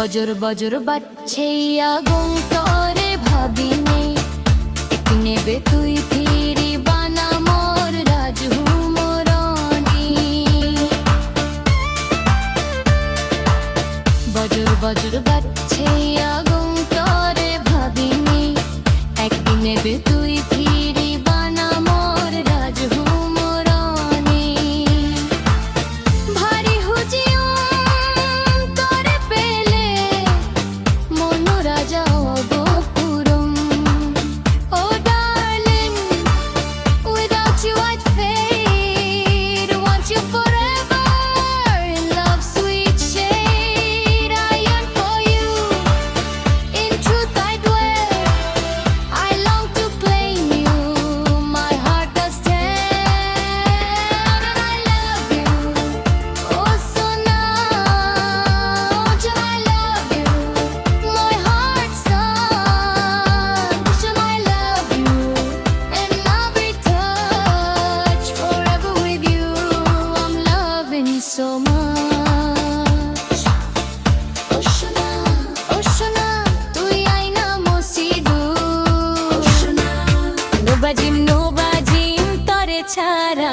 বজর বজর বাজছে আগুন তরে ভাবিনি নেবে তুই ফিরি বানা মোর রাজকুমারী। বজর বজর বাজছে আগুন তরে ভাবিনি একদিন নেবে তুই ফিরি বানা মোর রাজকুমারী। ভারী হুজিও তরে পেলে মন রাজা হব পুরম। ও darling, without you I'd fade, want you forever in love's sweet shade. I yearn for you, in truth I dwell, I long to claim you, my heart does tell. And I love you, oh so much, and I love you, my heart's son, and I love you, and every touch, forever with you, I'm loving so much. Oshana, Oshana, তুই আইনা মসিদু। Oshana, no bajim তরে ছাড়া